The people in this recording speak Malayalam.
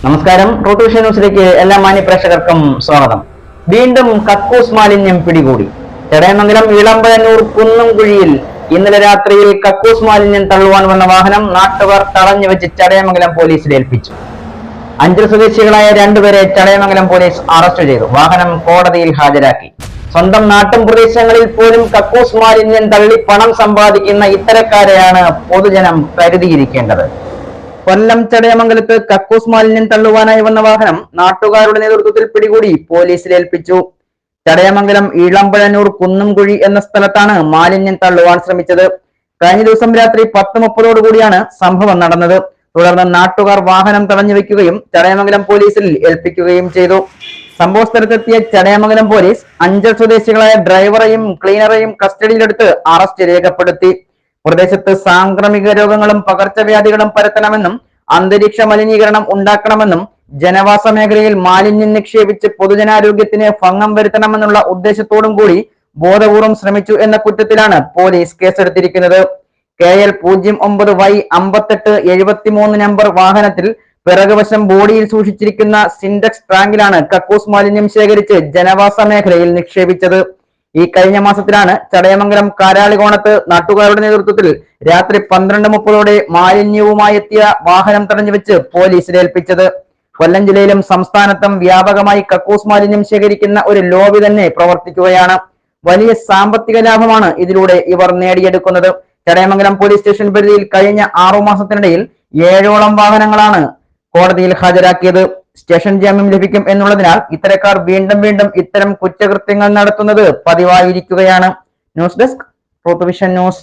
നമസ്കാരം. റൂട്ട് വിഷൻ ന്യൂസിലേക്ക് എല്ലാ മാന്യ പ്രേക്ഷകർക്കും സ്വാഗതം. വീണ്ടും കക്കൂസ് മാലിന്യം പിടികൂടി. ചടയമംഗലം ഇളമ്പഴന്നൂർ കുന്നംകുഴിയിൽ ഇന്നലെ രാത്രിയിൽ കക്കൂസ് മാലിന്യം തള്ളുവാൻ വന്ന വാഹനം നാട്ടുകാർ തടഞ്ഞു വെച്ച് ചടയമംഗലം പോലീസിൽ ഏൽപ്പിച്ചു. അഞ്ചൽ സ്വദേശികളായ രണ്ടുപേരെ ചടയമംഗലം പോലീസ് അറസ്റ്റ് ചെയ്തു. വാഹനം കോടതിയിൽ ഹാജരാക്കി. സ്വന്തം നാട്ടും പ്രദേശങ്ങളിൽ പോലും കക്കൂസ് മാലിന്യം തള്ളി പണം സമ്പാദിക്കുന്ന ഇത്തരക്കാരെയാണ് പൊതുജനം കരുതിയിരിക്കേണ്ടത്. കൊല്ലം ചടയമംഗലത്ത് കക്കൂസ് മാലിന്യം തള്ളുവാനായി വന്ന വാഹനം നാട്ടുകാരുടെ നേതൃത്വത്തിൽ പിടികൂടി പോലീസിൽ ഏൽപ്പിച്ചു. ചടയമംഗലം ഇളമ്പഴന്നൂർ കുന്നംകുഴി എന്ന സ്ഥലത്താണ് മാലിന്യം തള്ളുവാൻ ശ്രമിച്ചത്. കഴിഞ്ഞ ദിവസം രാത്രി 10:30 കൂടിയാണ് സംഭവം നടന്നത്. തുടർന്ന് നാട്ടുകാർ വാഹനം തടഞ്ഞു വെക്കുകയും ചടയമംഗലം പോലീസിൽ ഏൽപ്പിക്കുകയും ചെയ്തു. സംഭവ സ്ഥലത്തെത്തിയ ചടയമംഗലം പോലീസ് അഞ്ചൽ സ്വദേശികളായ ഡ്രൈവറെയും ക്ലീനറെയും കസ്റ്റഡിയിലെടുത്ത് അറസ്റ്റ് രേഖപ്പെടുത്തി. പ്രദേശത്ത് സാംക്രമിക രോഗങ്ങളും പകർച്ചവ്യാധികളും പരത്തണമെന്നും അന്തരീക്ഷ മലിനീകരണം ഉണ്ടാക്കണമെന്നും ജനവാസ മേഖലയിൽ മാലിന്യം നിക്ഷേപിച്ച് പൊതുജനാരോഗ്യത്തിന് ഭംഗം വരുത്തണമെന്നുള്ള ഉദ്ദേശത്തോടും കൂടി ബോധപൂർവം ശ്രമിച്ചു എന്ന കുറ്റത്തിലാണ് പോലീസ് കേസെടുത്തിരിക്കുന്നത്. KL 09Y 5873 നമ്പർ വാഹനത്തിൽ പിറകുവശം ബോഡിയിൽ സൂക്ഷിച്ചിരിക്കുന്ന സിൻഡെക്സ് ടാങ്കിലാണ് കക്കൂസ് മാലിന്യം ശേഖരിച്ച് ജനവാസ മേഖലയിൽ നിക്ഷേപിച്ചത്. ഈ കഴിഞ്ഞ മാസത്തിലാണ് ചടയമംഗലം കാരാളികോണത്ത് നാട്ടുകാരുടെ നേതൃത്വത്തിൽ രാത്രി 12:30 മാലിന്യവുമായി എത്തിയ വാഹനം തടഞ്ഞു വെച്ച് പോലീസിൽ ഏൽപ്പിച്ചത്. കൊല്ലം ജില്ലയിലും സംസ്ഥാനത്തും വ്യാപകമായി കക്കൂസ് മാലിന്യം ശേഖരിക്കുന്ന ഒരു ലോബി തന്നെ പ്രവർത്തിക്കുകയാണ്. വലിയ സാമ്പത്തിക ലാഭമാണ് ഇതിലൂടെ ഇവർ നേടിയെടുക്കുന്നത്. ചടയമംഗലം പോലീസ് സ്റ്റേഷൻ പരിധിയിൽ കഴിഞ്ഞ 6 മാസത്തിനിടയിൽ 7ഓളം വാഹനങ്ങളാണ് കോടതിയിൽ ഹാജരാക്കിയത്. സ്റ്റേഷൻ ജാമ്യം ലഭിക്കും എന്നുള്ളതിനാൽ ഇത്തരക്കാർ വീണ്ടും വീണ്ടും ഇത്തരം കുറ്റകൃത്യങ്ങൾ നടത്തുന്നത് പതിവായിരിക്കുകയാണ്. News desk Root Vision news.